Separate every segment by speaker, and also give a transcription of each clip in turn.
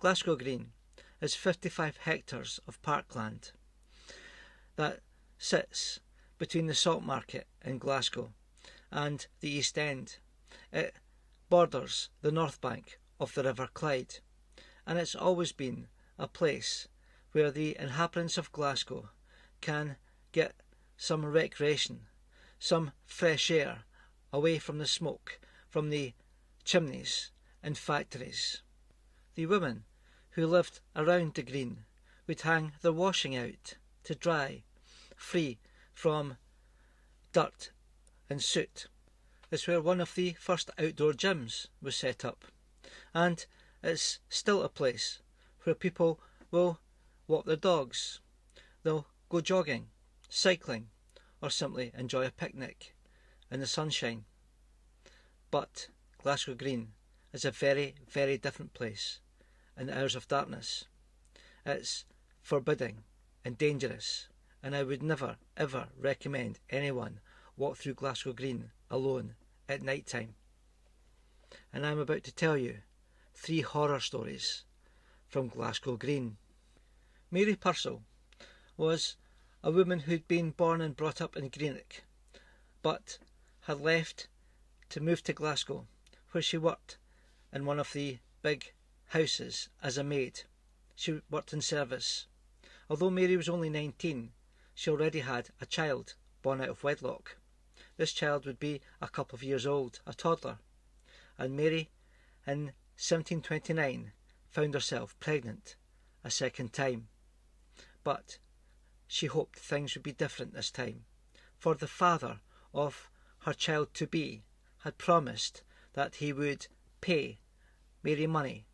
Speaker 1: Glasgow Green is 55 hectares of parkland that sits between the Salt Market in Glasgow and the East End. It borders the north bank of the River Clyde, and it's always been a place where the inhabitants of Glasgow can get some recreation, some fresh air away from the smoke from the chimneys and factories. The women who lived around the green would hang their washing out to dry, free from dirt and soot. It's where one of the first outdoor gyms was set up, and it's still a place where people will walk their dogs, they'll go jogging, cycling, or simply enjoy a picnic in the sunshine. But Glasgow Green is a very, very different place in the hours of darkness. It's forbidding and dangerous, and I would never, ever recommend anyone walk through Glasgow Green alone at night time. And I'm about to tell you 3 horror stories from Glasgow Green. Mary Parel was a woman who'd been born and brought up in Greenock, but had left to move to Glasgow, where she worked in one of the big houses as a maid. She worked in service. Although Mary was only 19, she already had a child born out of wedlock. This child would be a couple of years old, a toddler, and Mary, in 1729, found herself pregnant a second time. But she hoped things would be different this time, for the father of her child-to-be had promised that he would pay Mary money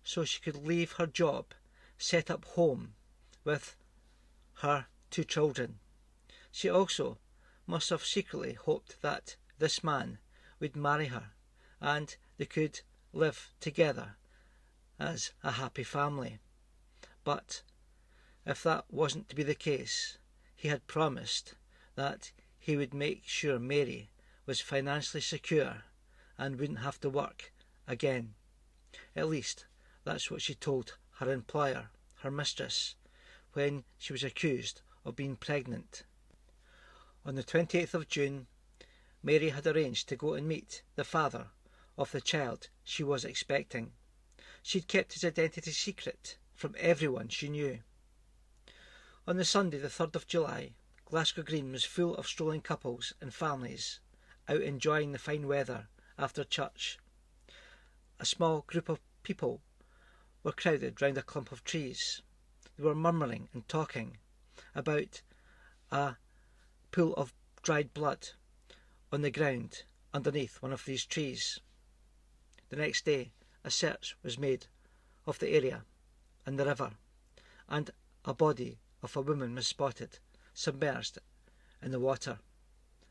Speaker 1: so she could leave her job, set up home with her 2 children. She also must have secretly hoped that this man would marry her and they could live together as a happy family. But if that wasn't to be the case, he had promised that he would make sure Mary was financially secure and wouldn't have to work again. At least that's what she told her employer, her mistress, when she was accused of being pregnant. On the 28th of June, Mary had arranged to go and meet the father of the child she was expecting. She'd kept his identity secret from everyone she knew. On the Sunday, the 3rd of July, Glasgow Green was full of strolling couples and families, out enjoying the fine weather after church. A small group of people were crowded round a clump of trees. They were murmuring and talking about a pool of dried blood on the ground underneath one of these trees. The next day, a search was made of the area and the river, and a body of a woman was spotted, submerged in the water.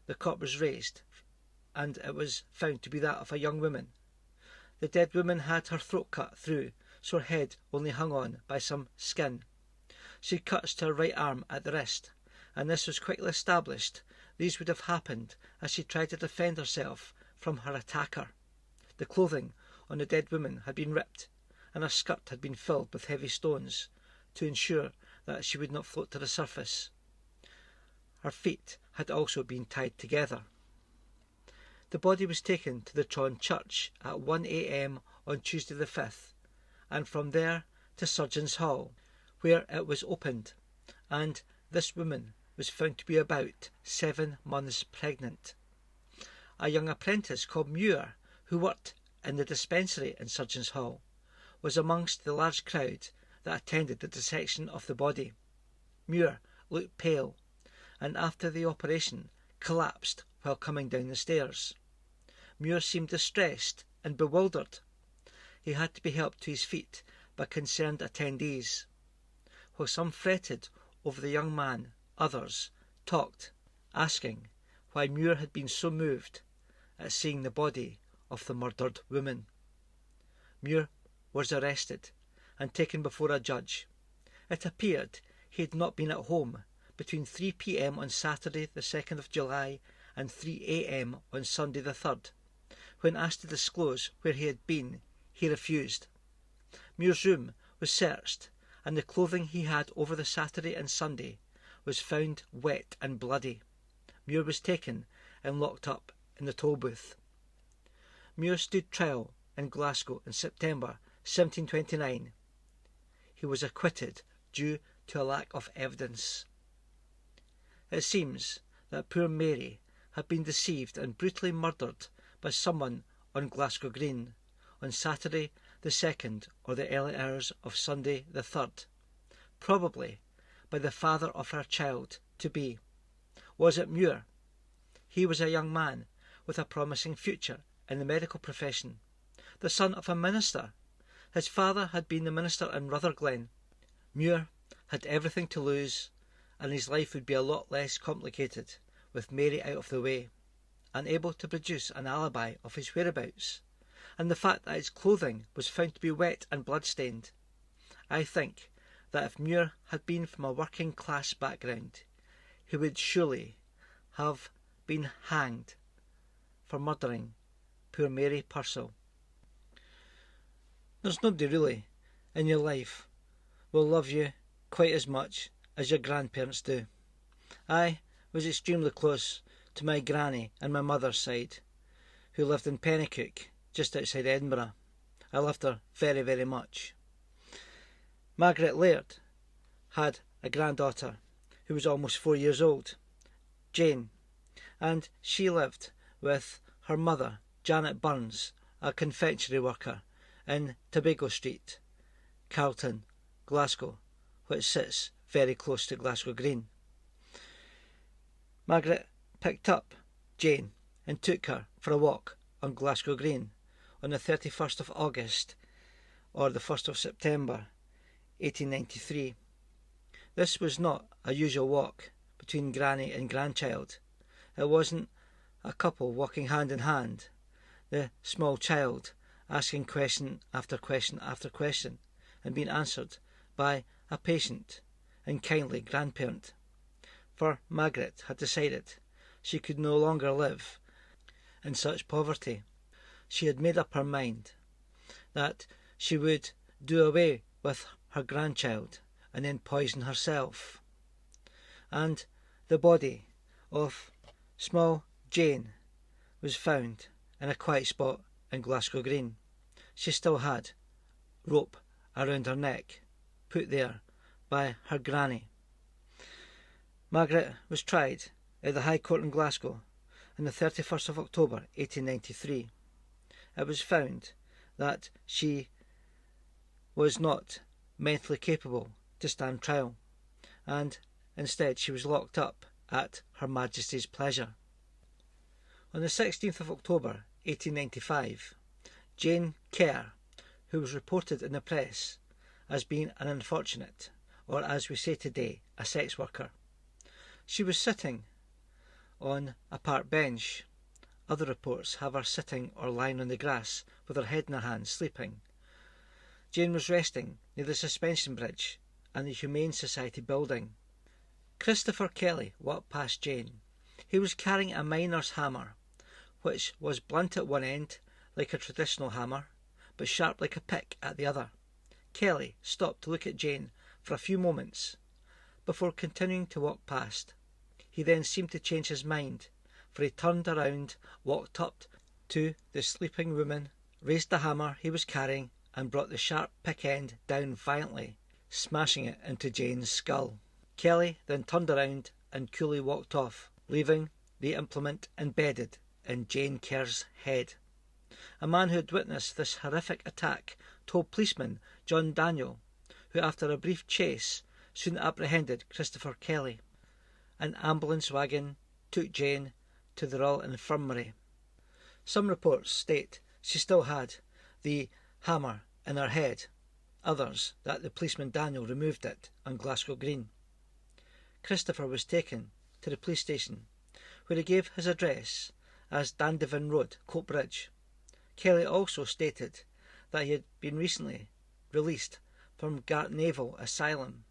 Speaker 1: The corpse was raised, and it was found to be that of a young woman. The dead woman had her throat cut through, so her head only hung on by some skin. She had cuts to her right arm at the wrist, and this was quickly established. These would have happened as she tried to defend herself from her attacker. The clothing on the dead woman had been ripped, and her skirt had been filled with heavy stones to ensure that she would not float to the surface. Her feet had also been tied together. The body was taken to the Tron Church at 1 a.m. on Tuesday the 5th, and from there to Surgeons' Hall, where it was opened, and this woman was found to be about 7 months pregnant. A young apprentice called Muir, who worked in the dispensary in Surgeons' Hall, was amongst the large crowd that attended the dissection of the body. Muir looked pale, and after the operation collapsed while coming down the stairs. Muir seemed distressed and bewildered. He had to be helped to his feet by concerned attendees. While some fretted over the young man, others talked, asking why Muir had been so moved at seeing the body of the murdered woman. Muir was arrested and taken before a judge. It appeared he had not been at home between 3 p.m. on Saturday the 2nd of July and 3 a.m. on Sunday the 3rd. When asked to disclose where he had been, he refused. Muir's room was searched, and the clothing he had over the Saturday and Sunday was found wet and bloody. Muir was taken and locked up in the toll booth. Muir stood trial in Glasgow in September 1729. He was acquitted due to a lack of evidence. It seems that poor Mary had been deceived and brutally murdered by someone on Glasgow Green on Saturday the 2nd or the early hours of Sunday the 3rd, probably by the father of her child-to-be. Was it Muir? He was a young man with a promising future in the medical profession, the son of a minister. His father had been the minister in Rutherglen. Muir had everything to lose, and his life would be a lot less complicated with Mary out of the way, and able to produce an alibi of his whereabouts, and the fact that his clothing was found to be wet and blood-stained. I think that if Muir had been from a working-class background, he would surely have been hanged for murdering poor Mary Parel. There's nobody really in your life will love you quite as much as your grandparents do. I was extremely close to my granny and my mother's side, who lived in Pennycook, just outside Edinburgh. I loved her very, very much. Margaret Leard had a granddaughter who was almost 4 years old, Jane, and she lived with her mother, Janet Burns, a confectionery worker in Tobago Street, Carlton, Glasgow, which sits very close to Glasgow Green. Margaret picked up Jane and took her for a walk on Glasgow Green on the 31st of August or the 1st of September 1893. This was not a usual walk between granny and grandchild. It wasn't a couple walking hand in hand, the small child asking question after question after question and being answered by a patient and kindly grandparent. For Margaret had decided she could no longer live in such poverty. She had made up her mind that she would do away with her grandchild and then poison herself. And the body of small Jane was found in a quiet spot in Glasgow Green. She still had rope around her neck, put there by her granny. Margaret was tried at the High Court in Glasgow on the 31st of October 1893. It was found that she was not mentally capable to stand trial, and instead she was locked up at Her Majesty's pleasure. On the 16th of October 1895, Jane Kerr, who was reported in the press as being an unfortunate, or as we say today, a sex worker, she was sitting on a park bench. Other reports have her sitting or lying on the grass with her head in her hands, sleeping. Jane was resting near the suspension bridge and the Humane Society building. Christopher Kelly walked past Jane. He was carrying a miner's hammer, which was blunt at one end like a traditional hammer, but sharp like a pick at the other. Kelly stopped to look at Jane for a few moments before continuing to walk past. He then seemed to change his mind, for he turned around, walked up to the sleeping woman, raised the hammer he was carrying, and brought the sharp pick end down violently, smashing it into Jane's skull. Kelly then turned around and coolly walked off, leaving the implement embedded in Jane Kerr's head. A man who had witnessed this horrific attack told policeman John Daniel, who after a brief chase soon apprehended Christopher Kelly. An ambulance wagon took Jane to the Royal Infirmary. Some reports state she still had the hammer in her head, others that the policeman Daniel removed it on Glasgow Green. Christopher was taken to the police station, where he gave his address as Dandevin Road, Coatbridge. Kelly also stated that he had been recently released from Gartnavel Asylum.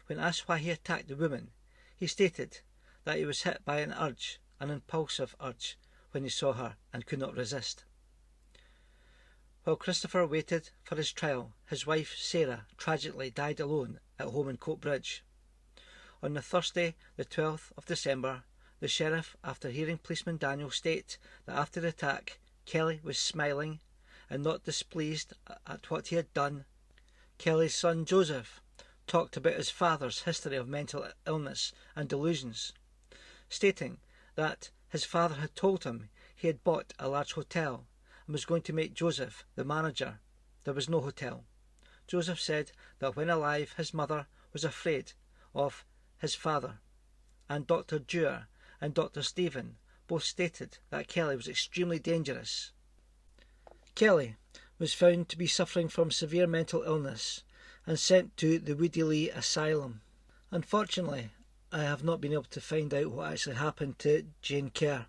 Speaker 1: When asked why he attacked the woman, he stated that he was hit by an impulsive urge, when he saw her and could not resist. While Christopher waited for his trial, his wife Sarah tragically died alone at home in Coatbridge. On the Thursday, the 12th of December, the sheriff, after hearing policeman Daniel state that after the attack, Kelly was smiling and not displeased at what he had done, Kelly's son Joseph talked about his father's history of mental illness and delusions, stating that his father had told him he had bought a large hotel and was going to make Joseph the manager. There was no hotel. Joseph said that when alive his mother was afraid of his father, and Dr. Dewar and Dr. Stephen both stated that Kelly was extremely dangerous. Kelly was found to be suffering from severe mental illness and sent to the Woodley Asylum. Unfortunately, I have not been able to find out what actually happened to Jane Kerr.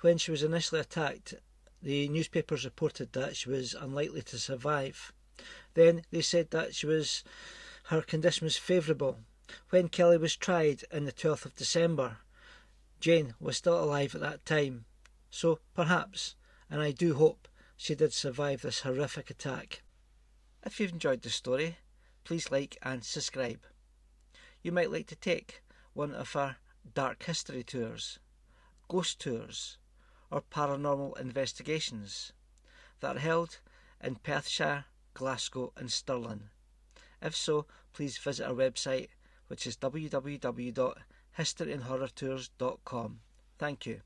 Speaker 1: When she was initially attacked, the newspapers reported that she was unlikely to survive. Then they said that her condition was favourable. When Kelly was tried on the 12th of December, Jane was still alive at that time. So perhaps, and I do hope, she did survive this horrific attack. If you've enjoyed the story, please like and subscribe. You might like to take one of our dark history tours, ghost tours, or paranormal investigations that are held in Perthshire, Glasgow and Stirling. If so, please visit our website, which is www.historyandhorrortours.com. Thank you.